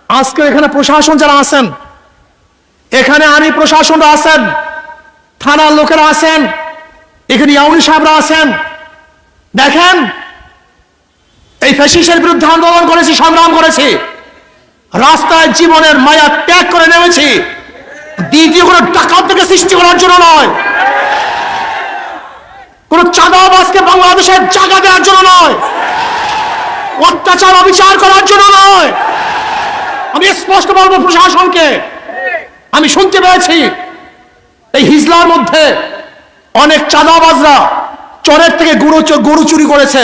আজকে এখানে প্রশাসন যারা আছেন, এখানে আইনি প্রশাসনরা আছেন, থানার লোকেরা আছেন, এখানে ইয়াউনি সাহেবরা আছেন। দেখেন, এই ফ্যাসিস্টের বিরুদ্ধে আন্দোলন করেছি, সংগ্রাম করেছি, রাস্তায় জীবনের মায়া ত্যাগ করে নেমেছি। দ্বিতীয় কোনো ডাকাত থেকে সৃষ্টি করার জন্য নয়, কোন চাঁদাবাজকে বাংলাদেশের জায়গা দেওয়ার জন্য নয়, অত্যাচার অবিচার করার জন্য নয়। আমি স্পষ্ট বলবো প্রশাসনকে, আমি শুনতে পেয়েছি এই হিজলার মধ্যে অনেক চাঁদাবাজরা চোরের থেকে গরু চুরি করেছে,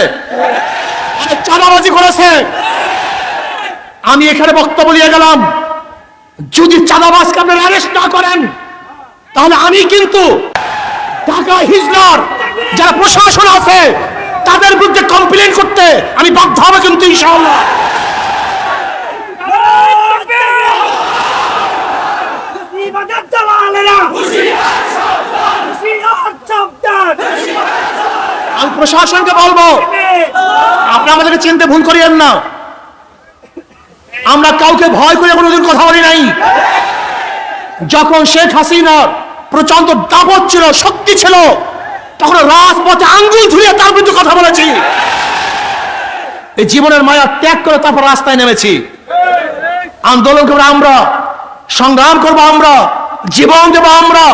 চাঁদাবাজি করেছে। আমি এখানে বক্তব্য দিয়ে গেলাম, যদি চাঁদাবাজকে আপনারা অ্যারেস্ট না করেন, তাহলে আমি কিন্তু ঢাকা হিজলার যারা প্রশাসন আছে তাদের বিরুদ্ধে কমপ্লেন করতে আমি বাধ্য হব কিন্তু ইনশাআল্লাহ। আমি প্রশাসনকে বলবো, আপনারা আমাদেরকে চিনতে ভুল করিয়েন না। আমরা কাউকে ভয় করে কোনোদিন কথা বলি নাই। যখন শেখ হাসিনার প্রচন্ড দাপট ছিল, শক্তি ছিল, তখন রাজপথে আঙ্গুল ধুয়ে তার বিরুদ্ধে কথা বলেছি। এই জীবনের মায়া ত্যাগ করে তারপর রাস্তায় নেমেছি। আন্দোলন করবো আমরা, সংগ্রাম করবো আমরা, জীবন দেবো আমরা,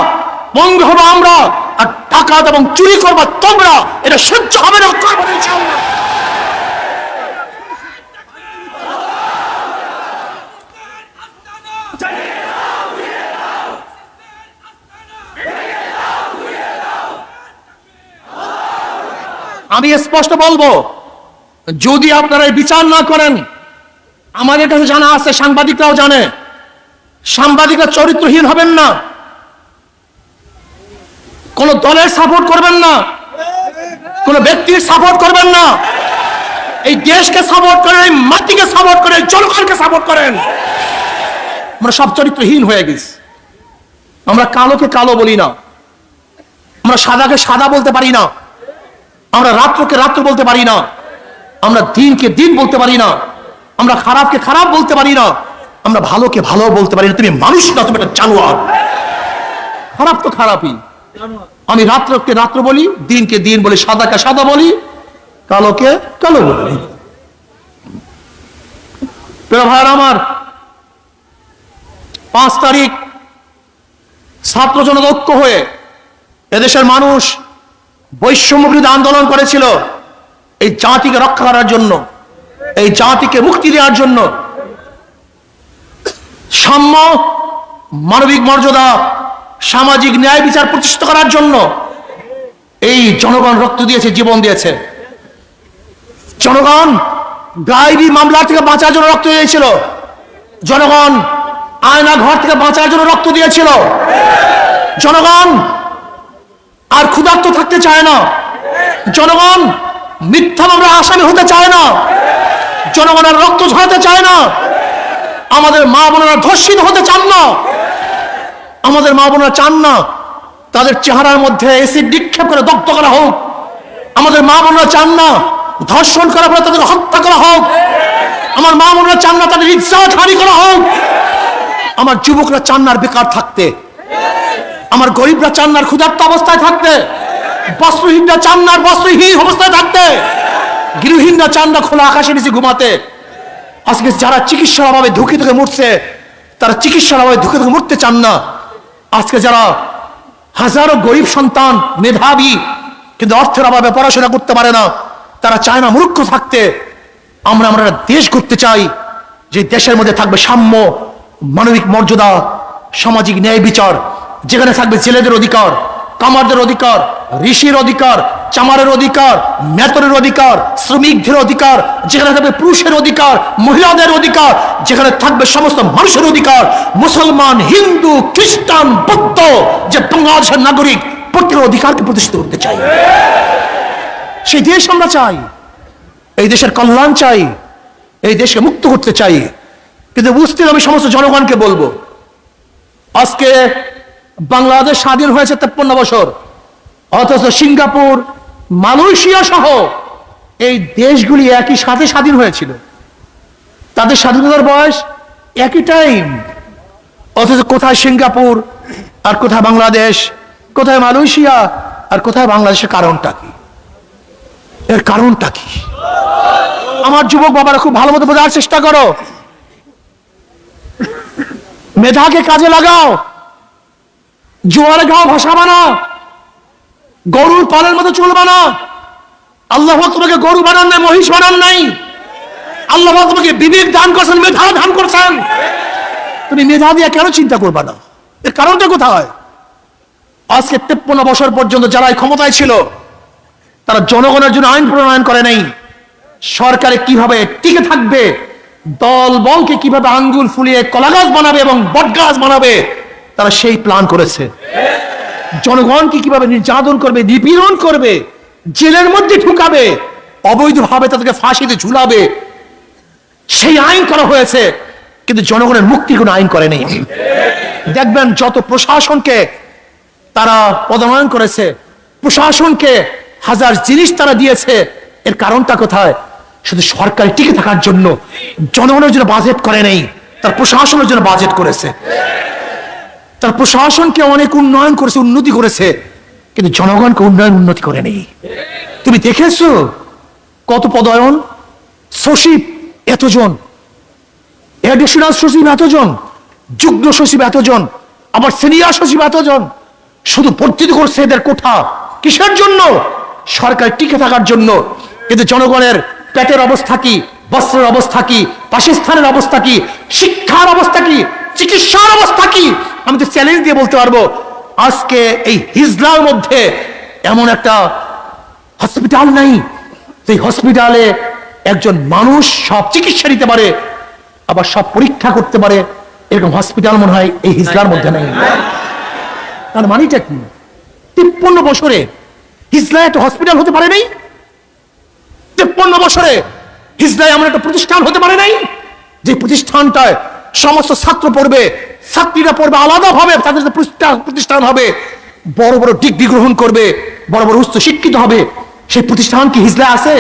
বঙ্গ হবো আমরা, আর ডাকাত এবং চুরি করবো তোমরা। এটা সহ্য হবে না। আমি স্পষ্ট বলবো, যদি আপনারা বিচার না করেন, আমাদের কাছে জানা আছে, সাংবাদিকরাও জানে, সাংবাদিকরা চরিত্রহীন হবেন না, কোন দলের সাপোর্ট করবেন না, কোন ব্যক্তির সাপোর্ট করবেন না। এই দেশকে সাপোর্ট করেন, এই মাটিকে সাপোর্ট করেন, জনগণকে সাপোর্ট করেন। আমরা সব চরিত্রহীন হয়ে গেছি। আমরা কালোকে কালো বলি না, আমরা সাদাকে সাদা বলতে পারি না, আমরা রাত্রকে রাত্র বলতে পারি না, আমরা দিনকে দিন বলতে পারি না, আমরা খারাপকে খারাপ বলতে পারি না, আমরা ভালোকে ভালো বলতে পারি না। তুমি মানুষ না, তুমি একটা জানোয়ার। খারাপ তো খারাপই। আমি রাত্রকে রাত্র বলি, দিনকে দিন বলি, সাদাকে সাদা বলি, কালোকে কালো বলি। প্রিয় ভাইরা আমার, 5 তারিখ ছাত্র জনতা ঐক্য হয়ে এদেশের মানুষ বৈষম্য বিরোধী আন্দোলন করেছিল এই জাতিকে রক্ষা করার জন্য, এই জাতিকে মুক্তি দেওয়ার জন্য, সাম্য, মানবিক মর্যাদা, সামাজিক ন্যায় বিচার প্রতিষ্ঠিত করার জন্য এই জনগণ রক্ত দিয়েছে, জীবন দিয়েছে। জনগণ গায়েবী মামলা থেকে বাঁচার জন্য রক্ত দিয়েছিল, জনগণ আয়না ঘর থেকে বাঁচার জন্য রক্ত দিয়েছিল। জনগণ আর ক্ষুধার্ত থাকতে চায় না, জনগণ মিথ্যা মামলার আসামি হতে চায় না, জনগণ আর রক্ত ঝরাতে চায় না। আমাদের মা বোনেরা ধর্ষিত হতে চান না, আমাদের মা বোনেরা চান না তাদের চেহারার মধ্যে এসিড নিক্ষেপ করে দগ্ধ করা হোক। আমাদের মা বোনেরা চান না ধর্ষণ করার পরে তাদের হত্যা করা হোক। আমার মা বোনেরা চান না তাদের ইজ্জত হানি করা হোক। আমার যুবকরা চান না বেকার থাকতে, আমার গরিবরা চান না ক্ষুধার্ত অবস্থায় থাকতে, বস্ত্রহীনরা চান না বস্ত্রহীন অবস্থায় থাকতে, গৃহহীনরা চান না খোলা আকাশের নিচে ঘুমাতে। আজকে যারা চিকিৎসার অভাবে ধুকে ধুকে মরছে, তারা চিকিৎসার অভাবে ধুকে ধুকে মরতে চান না। আজকে যারা হাজারো গরিব সন্তান মেধাবী কিন্তু অর্থের অভাবে পড়াশোনা করতে পারে না, তারা চায় না মূর্খ থাকতে। আমরা দেশ করতে চাই যে দেশের মধ্যে থাকবে সাম্য, মানবিক মর্যাদা, সামাজিক ন্যায় বিচার, যেখানে থাকবে ছেলেদের অধিকার, কামারদের অধিকার, ঋষির অধিকার, চামারের অধিকার, মেতরের অধিকার, শ্রমিকদের অধিকার, যেখানে থাকবে পুরুষের অধিকার, মহিলাদের অধিকার, যেখানে থাকবে সমস্ত মানুষের অধিকার, মুসলমান, হিন্দু, খ্রিস্টান, বৌদ্ধ, যে বাংলাদেশের নাগরিক প্রত্যেকের অধিকারকে প্রতিষ্ঠিত করতে চাই। সেই দেশ আমরা চাই, এই দেশের কল্যাণ চাই, এই দেশকে মুক্ত করতে চাই। কিন্তু বুঝতে আমি সমস্ত জনগণকে বলবো, আজকে বাংলাদেশ স্বাধীন হয়েছে 53 বছর, অথচ সিঙ্গাপুর, মালয়েশিয়া সহ এই দেশগুলি একই সাথে স্বাধীন হয়েছিল। তাদের স্বাধীনতার বয়স একই টাইম, অথচ কোথায় সিঙ্গাপুর আর কোথায় বাংলাদেশ, কোথায় মালয়েশিয়া আর কোথায় বাংলাদেশের কারণটা কি? এর কারণটা কি? আমার যুবক বাবারা খুব ভালো মতো বোঝার চেষ্টা করো। মেধাকে কাজে লাগাও, জোয়ারে গাও ভাষাবা না, গরুর পালের মতো চলবা না। আল্লাহ তোমাকে গরু বানান নাই, মহিষ বানান নাই। আল্লাহ তোমাকে বিবেক দান করছেন, মেধা দান করছেন। তুমি মেধা দিয়ে কেন চিন্তা করবা না? এর কারণটা কোথায়? আজকে 53 বছর পর্যন্ত যারা ক্ষমতায় ছিল তারা জনগণের জন্য আইন প্রণয়ন করে নাই। সরকারে কিভাবে টিকে থাকবে, দল বলকে কিভাবে আঙ্গুল ফুলিয়ে কলা গাছ বানাবে এবং বট গাছ বানাবে, তারা সেই প্ল্যান করেছে। জনগণকে কিভাবে নির্যাতন করবে, নিপীড়ন করবে, জেলের মধ্যে ঢুকাবে, অবৈধভাবে তাদেরকে ফাঁসিতে ঝুলাবে, সেই আইন করা হয়েছে। কিন্তু জনগণের মুক্তির কোনো আইন করেনি। দেখবেন যত প্রশাসনকে তারা পদোন্নয়ন করেছে, প্রশাসনকে হাজার জিনিস তারা দিয়েছে, এর কারণটা কোথায়? শুধু সরকারি টিকে থাকার জন্য। জনগণের জন্য বাজেট করে নেই, তার প্রশাসনের জন্য বাজেট করেছে। তার প্রশাসনকে অনেক উন্নয়ন করেছে, উন্নতি করেছে, কিন্তু জনগণকে উন্নতি করে নেই। তুমি দেখেছো কত পদায়ন? সচিব এতজন, এডিশনাল সচিব এতজন, যুগ্ম সচিব এতজন, আবার সিনিয়র সচিব এতজন, শুধু ভর্তি করছে এদের কোঠা। কিসের জন্য? সরকার টিকে থাকার জন্য। কিন্তু জনগণের পেটের অবস্থা কি, বস্ত্রের অবস্থা কি, বাসস্থানের অবস্থা কি, শিক্ষার অবস্থা কি, চিকিৎসার অবস্থা কি? আমি তো চ্যালেঞ্জ দিয়ে বলতে পারবো, আজকে এই হিজলার মধ্যে এমন একটা হসপিটাল নাই, সেই হসপিটালে একজন মানুষ সব চিকিৎসা দিতে পারে, আবার সব পরীক্ষা করতে পারে, এরকম হসপিটাল মনে হয় এই হিজলার মধ্যে নেই। তার মানেটা কি? 53 বছরে হিজলা একটা হসপিটাল হতে পারে নাই? 53 বছরে হিজলায় এমন একটা প্রতিষ্ঠান হতে পারে নাই যে প্রতিষ্ঠানটায় সমস্ত ছাত্র পড়বে, ছাত্রীরা পড়বে আলাদাভাবে, তাদের প্রতিষ্ঠান হবে, বড় বড় ডিগ্রি গ্রহণ করবে, বড় বড় উচ্চ শিক্ষিত হবে। সেই প্রতিষ্ঠান কি হিজলা আছে?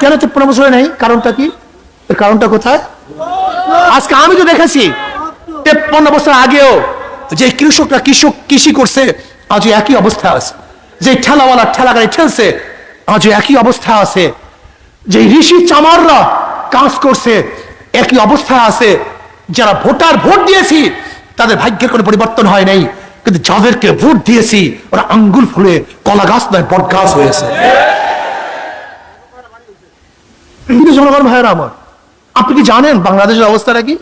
কেন 53 বছরে নেই? কারণটা কি? এর কারণটা কোথায়? আজকে আমি তো দেখেছি 53 বছর আগেও যে কৃষকরা কৃষি করছে আজও একই অবস্থা আছে, যে ঠেলাওয়ালা ঠেলা গাড়ি ঠেলছে আজও একই অবস্থা আছে, যে ঋষি চামাররা কাজ করছে একই অবস্থা আছে। যারা ভোট দিয়েছি তাদের ভাগ্যের কোনো পরিবর্তন হয় নাই, কিন্তু যাদেরকে ভোট দিয়েছি ওরা আঙ্গুল ফুলে কলা গাছ নয় বট গাছ হয়েছে। কিন্তু জনগণ ভাইয়েরা আমার, আপনি কি জানেন বাংলাদেশের অবস্থাটা কি?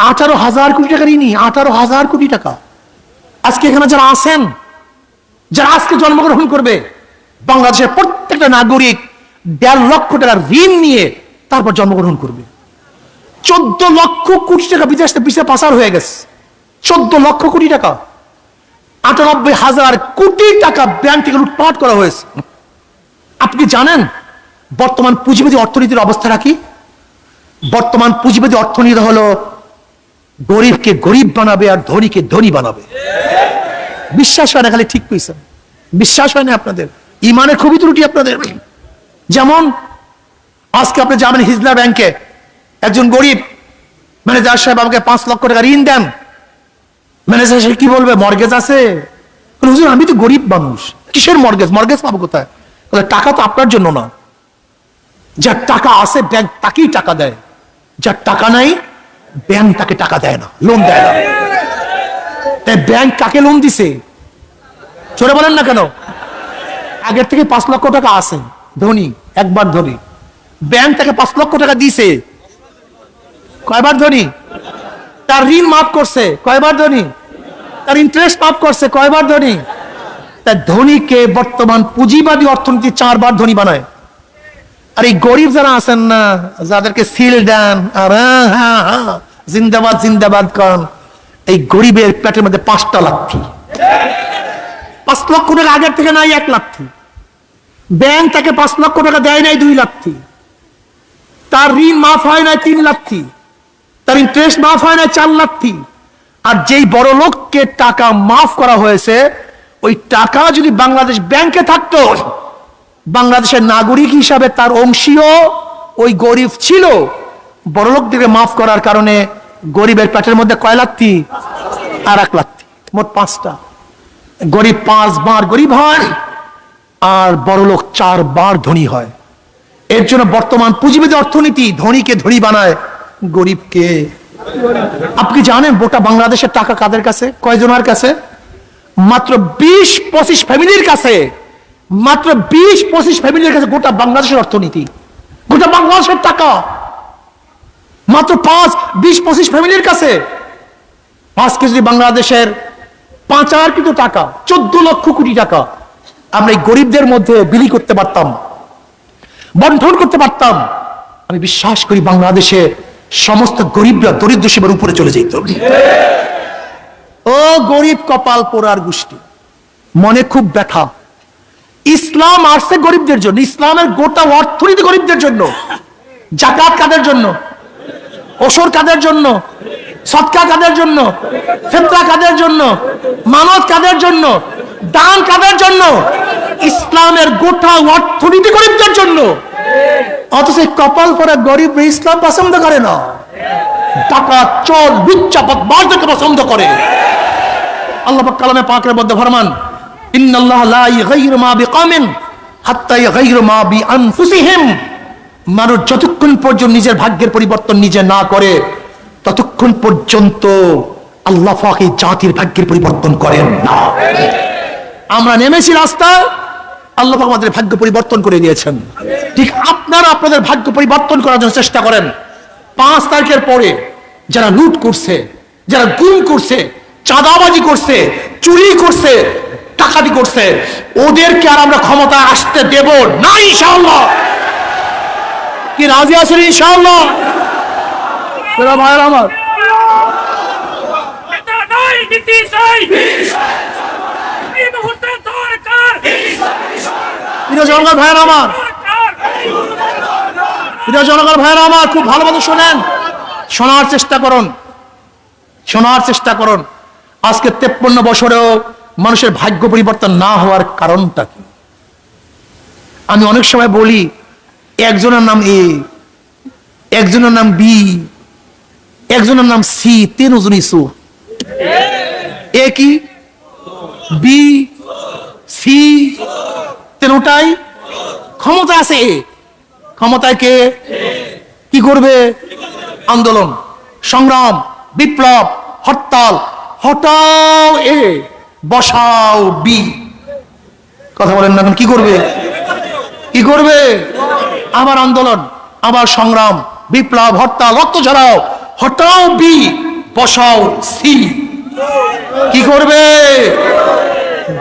18,000 কোটি টাকা ঋণী, 18,000 কোটি টাকা। আজকে এখানে যারা আছেন, যারা আজকে জন্মগ্রহণ করবে, বাংলাদেশের প্রত্যেকটা নাগরিক 1.5 লক্ষ টাকা ঋণ নিয়ে তারপর জন্মগ্রহণ করবে। 14 লক্ষ কোটি টাকা বিদেশে পাচার হয়ে গেছে। 14 লক্ষ কোটি টাকা, 98,000 কোটি টাকা ব্যাংক থেকে লুটপাট করা হয়েছে। আপনি জানেন বর্তমান পুঁজিবাদী অর্থনীতির অবস্থাটা কি? বর্তমান পুঁজিবাদী অর্থনীতি হলো গরিবকে গরিব বানাবে আর ধনীকে ধনী বানাবে। বিশ্বাস হয় না? খালি ঠিক কইছেন, বিশ্বাস হয় না আপনাদের? ইমানের খুবই ত্রুটি আপনাদের। যেমন আজকে আপনি যাবেন হিজলা ব্যাংকে, একজন গরিব ম্যানেজার সাহেব আমাকে 5 লক্ষ টাকা ঋণ দেন। ম্যানেজার সাহেব কি বলবে? মর্গেজ আছে? হুজুর আমি তো গরিব মানুষ, কিসের মর্গেজ? মর্গেজ পাবো কোথায়? টাকা তো আপনার জন্য না, যার টাকা আছে ব্যাংক তাকেই টাকা দেয়, যার টাকা নাই ব্যাংক তাকে টাকা দেয় না, লোন দেয় না। তাই ব্যাংক কাকে লোন দিছে? চলে বলেন না কেন? আগের থেকে 5 লক্ষ টাকা আছে, ধনী, একবার ধনী। ব্যাংক তাকে 5 লক্ষ টাকা দিছে, কয়বার ধনী? তার ঋণ মাফ করছে, কয়বার ধনী? তার ইন্টারেস্ট মাফ করছে, কয়বার ধনী? তাই ধনীকে বর্তমান পুঁজিবাদী অর্থনীতি 4 বার ধনী বানায়। আর এই গরিব যারা আছেন না, যাদেরকে সিল দেন আর জিন্দাবাদ জিন্দাবাদ করেন, এই গরিবের পেটের মধ্যে 5টা লাথি। 5 লক্ষ টাকা আগের থেকে নাই 1 লাথি। ব্যাংক তাকে 5 লক্ষ টাকা দেয় নাই 2 লাথি। তার ঋণ মাফ হয় নাই 3 লাথি। তার ইন্টারেস্ট মাফ হয় নাই 4 লাথি। আর যেই বড় লোককে টাকা মাফ করা হয়েছে, ওই টাকা যদি বাংলাদেশ ব্যাংকে থাকতো, বাংলাদেশের নাগরিক হিসাবে তার অংশীয় ওই গরিব ছিল, বড়লোকদেরকে মাফ করার কারণে গরিবের পেটের মধ্যে কয় লাত্তি? আর 1 লাত্তি, মোট 5টা। গরিব 5 বার গরিব হয় আর বড়লোক 4 বার ধনী হয়। এর জন্য বর্তমান পুঁজিবাদী অর্থনীতি ধনীকে ধনী বানায়, গরিবকে। আপনি জানেন গোটা বাংলাদেশের টাকা কাদের কাছে? কয়জনের কাছে? মাত্র 20-25 ফ্যামিলির কাছে। মাত্র 20-25 ফ্যামিলির কাছে গোটা বাংলাদেশের অর্থনীতি, গোটা বাংলাদেশের টাকা মাত্র 5-20-25 ফ্যামিলির কাছে। আজকে যদি বাংলাদেশের 5,000 টাকা, 14 লক্ষ কোটি টাকা আমরা এই গরিবদের মধ্যে বিলি করতে পারতাম, বন্টন করতে পারতাম, আমি বিশ্বাস করি বাংলাদেশে সমস্ত গরিবরা দরিদ্র সীমার উপরে চলে যেত। ও গরিব কপাল পোড়ার গোষ্ঠী, মনে খুব ব্যথা। ইসলাম আসছে গরিবদের জন্য, ইসলামের গোটা অর্থনীতি গরিবদের জন্য। জাকাত কাদের জন্য? ওসর কাদের জন্য? সদকা কাদের জন্য? ফিতরা কাদের জন্য? মানত কাদের জন্য? দান কাদের জন্য? ইসলামের গোটা অর্থনীতি গরিবদের জন্য। অথচ কপাল পরা গরিব ইসলাম পছন্দ করে না, টাকা চোর লুচ্চাপদ বাজকে পছন্দ করে। আল্লাহ পাক কালামে পাকের মধ্যে ফরমান, ইন্নাল্লাহ লা ইগাইরু মা বিকাওমিন হাত্তা ইগাইরু মা বিআনফুসিহিম। মানুষ যতক্ষণ পর্যন্ত নিজের ভাগ্যের পরিবর্তন নিজে না করে ততক্ষণ পর্যন্ত আল্লাহ পাক এই জাতির ভাগ্যের পরিবর্তন করেন না। আমরা নেমেছি রাস্তায়, আল্লাহ পাক আমাদের ভাগ্য পরিবর্তন করে দিয়েছেন। ঠিক আপনারা আপনাদের ভাগ্য পরিবর্তন করার জন্য চেষ্টা করেন। 5 তারিখের পরে যারা লুট করছে, যারা গুম করছে, চাঁদাবাজি করছে, চুরি করছে, ডাকাতি করছে, ওদেরকে আর আমরা ক্ষমতা আসতে দেব না ইনশাআল্লাহ। কি রাজি আছেন ইনশাআল্লাহ? ভাইয়ের আমার, জনগণ ভাইয়ের আমার, জনগণ ভাইয়ের আমার, খুব ভালো মতো শোনেন, শোনার চেষ্টা করুন, শোনার চেষ্টা করুন। আজকে 53 বছরেও মানুষের ভাগ্য পরিবর্তন না হওয়ার কারণটা কি? আমি অনেক সময় বলি, একজনের নাম এ, একজনের নাম বি, একজনের নাম সি, 3 জনই সুর। এ কি? বি, সি, 3টাই ক্ষমতা আছে। ক্ষমতায় কে? কি করবে? আন্দোলন, সংগ্রাম, বিপ্লব, হরতাল। হটাও এ, বসাও বি। কথা বলেন না, কি করবে? কি করবে? আবার আন্দোলন, আবার সংগ্রাম, বিপ্লব, হরতাল, রক্ত ঝরাও। হটাও বি, বসাও সি। কি করবে?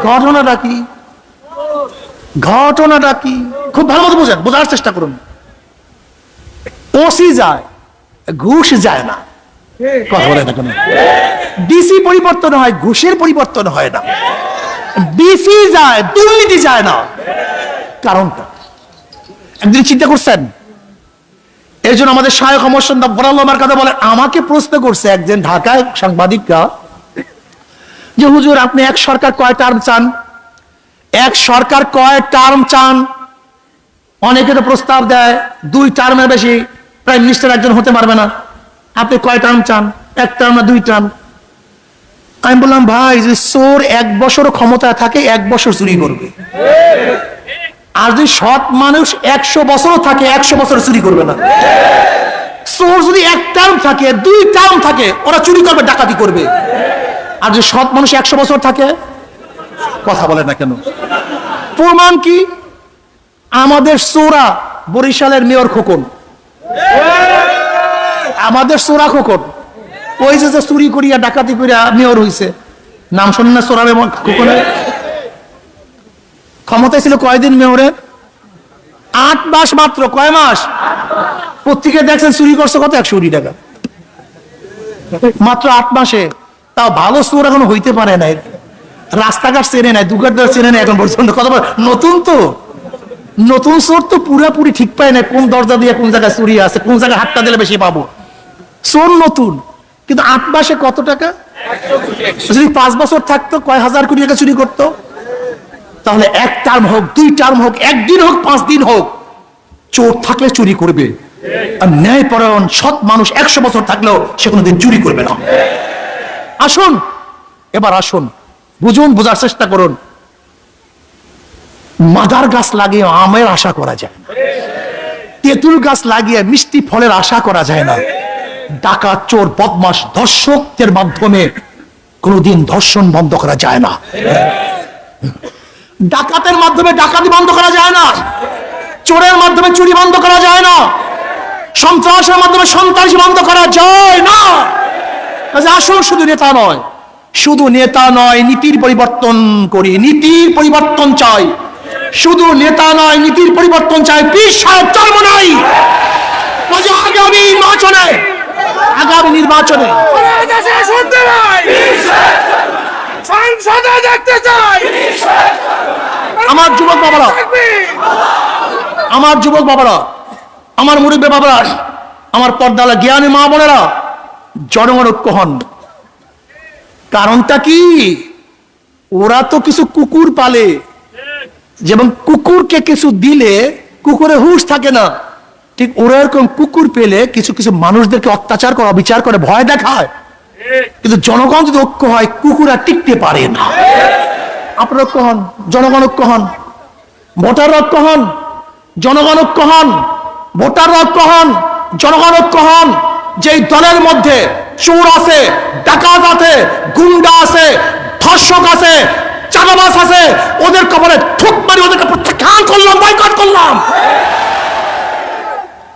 ঘটনাটা কি? ঘটনাটা কি? খুব ভালো মতো বোঝেন, বোঝার চেষ্টা করুন। ওসি যায়, ঘুষ যায় না। কথা বলে না কেন? ডিসি পরিবর্তন হয়, ঘুষের পরিবর্তন হয় না। ডিসি যায়, দুর্নীতি যায় না। কারণটা একদিন চিন্তা করছেন? এর জন্য আমাদের শায়খ আমার কথা বলে, আমাকে প্রশ্ন করছে একজন ঢাকায় সাংবাদিকরা যে হুজুর আপনি এক সরকার কয় টার্ম চান? এক সরকার কয় টার্ম চান? অনেকে তো প্রস্তাব দেয় 2 টার্মের বেশি প্রাইম মিনিস্টার একজন হতে পারবে না। আপনি কয় টার্ম চান? 1 টার্ম না 2 টার্ম? আমি বললাম ভাই, যে চোর 1 বছর ক্ষমতায় থাকে 1 বছর চুরি করবে, আর যদি সৎ মানুষ 100 বছর থাকে 100 বছর চুরি করবে না। চোর যদি 1 টার্ম থাকে 2 টার্ম থাকে ওরা চুরি করবে, ডাকাতি করবে। আর যদি সৎ মানুষ 100 বছর থাকে, কথা বলে না কেন? প্রমাণ কি? আমাদের চোরা বরিশালের মেয়র খোকন, আমাদের চোরা খোকন, ওই যে চুরি করিয়া ডাকাতি করিয়া মেয়র হইছে, নাম শোনেন না? চোরা খোকনের ক্ষমতায় ছিল কয়দিন মেয়রের? 8 মাস মাত্র। কয় মাস? পত্রিকায় দেখছেন চুরি করছে কত? 100 কোটি টাকা মাত্র 8 মাসে। তাও ভালো চোর এখন হইতে পারে নাই, রাস্তাঘাট চেনে নাই, দোকানদার চেনে নাই এখন পর্যন্ত। কথা বল, নতুন তো, নতুন চোর তো পুরাপুরি ঠিক পায় না কোন দরজা দিয়ে কোন জায়গায় চুরি আছে, কোন জায়গায় হাতটা দিলে বেশি পাবো। চোর নতুন, কিন্তু 8 মাসে কত টাকা? যদি 5 বছর থাকতো কয় হাজার কোটি টাকা চুরি করতো। তাহলে 1 টার্ম হোক, 2 টার্ম হোক, 1 দিন হোক, 5 দিন হোক, চোর থাকলে চুরি করবে। আর ন্যায়পরায়ণ সৎ মানুষ 100 বছর থাকলেও সে কোনোদিন চুরি করবে না। আসুন এবার আসুন, বুঝুন, বোঝার চেষ্টা করুন। মাদার গাছ লাগিয়ে আমের আশা করা যায় না, তেঁতুল গাছ লাগিয়ে মিষ্টি ফলের আশা করা যায় না। ডাকাত, চোর, বদমাশ, ধর্ষকদের মাধ্যমে কোনোদিন ধর্ষণ বন্ধ করা যায় না, ডাকাতের মাধ্যমে ডাকাতি বন্ধ করা যায় না, চোরের মাধ্যমে চুরি বন্ধ করা যায় না, সন্ত্রাসের মাধ্যমে সন্ত্রাসী বন্ধ করা যায় না। আসুন, শুধু নেতা নয়, শুধু নেতা নয়, নীতির পরিবর্তন করি, নীতির পরিবর্তন চাই। শুধু নেতা নয়, নীতির পরিবর্তন চাই। পীর সাহেব জন্ম নাই, আগামী নির্বাচনে আমার যুবক বাবারা, আমার মুরব্বী বাবারা, আমার পর্দালা জ্ঞানী মা বোনেরা, জনগণ ঐক্য হন। কারণটা কি? ওরা তো কিছু কুকুর পালে, যেমন কুকুরকে কিছু দিলে কুকুরের হুঁশ থাকে না, ঠিক ওরা এরকম কুকুর পেলে কিছু কিছু মানুষদেরকে অত্যাচার করে, অবিচার করে, ভয় দেখায়। কিন্তু জনগণ যদি ঐক্য হয়, কুকুর আর টিকতে পারে না। আপনার ঐক্য হন, জনগণ ঐক্য হন, ভোটার ঐক্য হন, জনগণ ঐক্য হন, ভোটার ঐক্য হন, জনগণ ঐক্য হন। যেই দলের মধ্যে চোর আছে, ডাকাত আছে, গুন্ডা আছে, ধর্ষক আছে, চাঁদাবাজ আছে, ওদের কবরে ঠুক মারি ওদেরকে প্রত্যাখ্যান করলাম, বয়কট করলাম।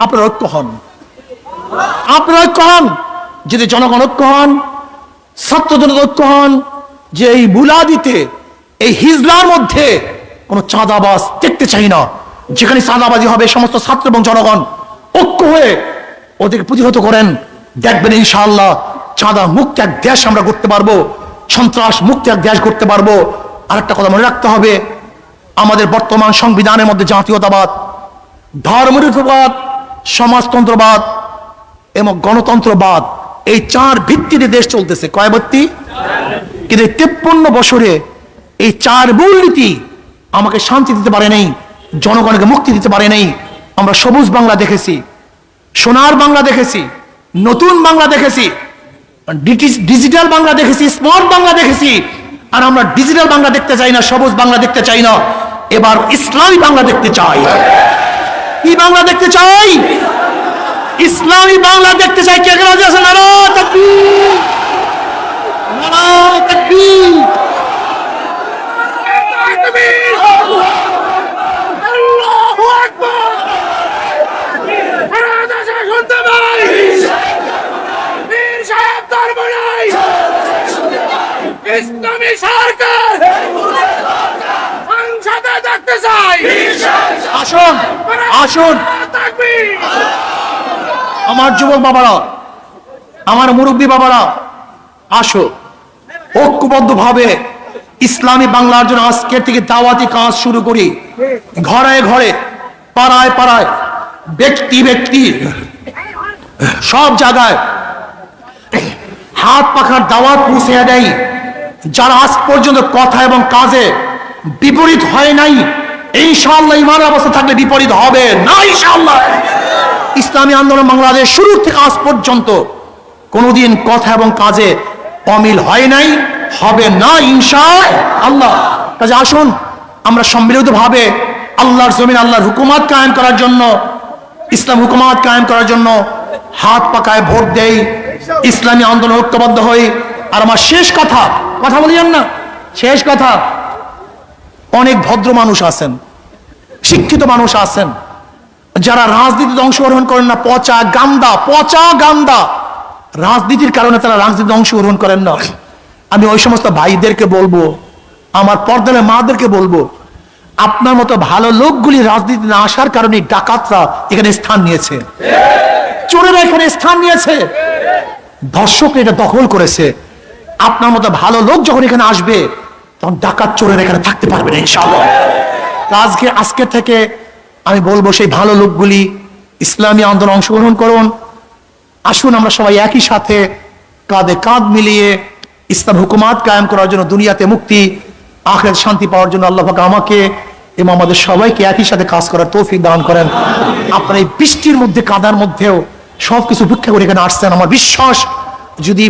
আপনার ঐক্য হন, আপনার ঐক্য হন। যদি জনগণ ঐক্য হন, ছাত্র জনতা ঐক্য হন, যে এই বুলাদিতে, এই হিজলার মধ্যে কোনো চাঁদাবাজ দেখতে চাই না। যেখানে চাঁদাবাজি হবে, সমস্ত ছাত্র এবং জনগণ ঐক্য হয়ে ওদেরকে প্রতিহত করেন, দেখবেন ইনশাআল্লাহ চাঁদা মুক্ত এক দেশ আমরা করতে পারবো, সন্ত্রাস মুক্ত এক দেশ করতে পারবো। আরেকটা কথা মনে রাখতে হবে, আমাদের বর্তমান সংবিধানের মধ্যে জাতীয়তাবাদ, ধর্মনিরপেক্ষবাদ, সমাজতন্ত্রবাদ এবং গণতন্ত্রবাদ, এই 4 ভিত্তিতে দেশ চলতেছে। কয় ভিত্তি? কিন্তু 53 বছরে এই 4 মূলনীতি আমাকে শান্তি দিতে পারে নাই, জনগণকে মুক্তি দিতে পারে নাই। আমরা সবুজ বাংলা দেখেছি, সোনার বাংলা দেখেছি, নতুন বাংলা দেখেছি, ডিজিটাল বাংলা দেখেছি, স্মার্ট বাংলা দেখেছি। আর আমরা ডিজিটাল বাংলা দেখতে চাই না, সবুজ বাংলা দেখতে চাই না, এবার ইসলামী বাংলা দেখতে চাই। কি বাংলা দেখতে চাই? ইসলামী বাংলা দেখতে চাই। কে রাজি আছেন? নারায়ে তাকবীর, নারায়ে তাকবীর, আল্লাহু আকবার। পীর সাহেব ধর্ম নাই, ইসলামী সরকার সংসদে দেখতে চাই। আসুন, আসুন আমার যুবক বাবারা, আমার মুরব্বী বাবারা, আসো ঐক্যবদ্ধ ভাবে ইসলামী বাংলার জন্য আজকের থেকে দাওয়াতি কাজ শুরু করি। ঘরে ঘরে, পাড়ায় পাড়ায়, ব্যক্তি ব্যক্তি, সব জায়গায় হাত পাখার দাওয়াত পৌঁছে দেয়। যারা আজ পর্যন্ত কথা এবং কাজে বিপরীত হয় নাই, ইনশাআল্লাহ ইমানের অবস্থা থাকলে বিপরীত হবে না ইনশাআল্লাহ। ইসলামী আন্দোলন বাংলাদেশ শুরু থেকে আজ পর্যন্ত কোনোদিন কথা এবং কাজে অমিল হয় নাই, হবে না ইনশাআল্লাহ। কাজে আসুন আমরা সম্মিলিতভাবে আল্লাহর জমিন, আল্লাহর হুকুমত কায়েম করার জন্য, ইসলাম হুকুমত কায়েম করার জন্য হাত পাকায় ভোট দেই, ইসলামী আন্দোলন ঐক্যবদ্ধ হই। আর আমার শেষ কথা বলিয়েন না, শেষ কথা, অনেক ভদ্র মানুষ আছেন, শিক্ষিত মানুষ আছেন, যারা রাজনীতিতে অংশগ্রহণ করেন না, পচা গান্দা রাজনীতির কারণে তারা রাজনীতিতে অংশগ্রহণ করেন না। আমি ওই সমস্ত ভাইদেরকে বলবো, আমার পর্দার মাদেরকে বলবো, আপনার মতো ভালো লোকগুলি রাজনীতি না আসার কারণে ডাকাতরা এখানে স্থান নিয়েছে, চোরেরা এখানে স্থান নিয়েছে, ধর্ষক এটা দখল করেছে। আপনার মতো ভালো লোক যখন এখানে আসবে, তখন ডাকাত চোরেরা এখানে থাকতে পারবে না ইনশাআল্লাহ। আজকে থেকে আমি বলবো, সেই ভালো লোকগুলি ইসলামী আন্দোলন অংশগ্রহণ করুন। আসুন আমরা সবাই একই সাথে কাঁধে কাঁধ মিলিয়ে ইসলাম হুকুমত কায়েম করার জন্য, দুনিয়াতে মুক্তি, আখিরাতে শান্তি পাওয়ার জন্য আল্লাহ পাক আমাকে এবং আমাদের সবাইকে একই সাথে কাজ করার তৌফিক দান করেন। আপনার এই বৃষ্টির মধ্যে কাদার মধ্যেও সবকিছু উপেক্ষা করে এখানে আসছেন। আমার বিশ্বাস যদি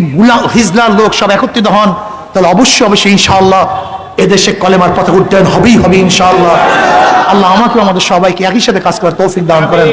হিজলার লোক সব একত্রিত হন তাহলে অবশ্যই অবশ্যই ইনশাআল্লাহ এদেশে কলেমার পতাকা উড্ডয়ন হবেই হবে ইনশাআল্লাহ। আল্লাহ আমাকে আমাদের সবাইকে একই সাথে কাজ করার তৌফিক দান করেন।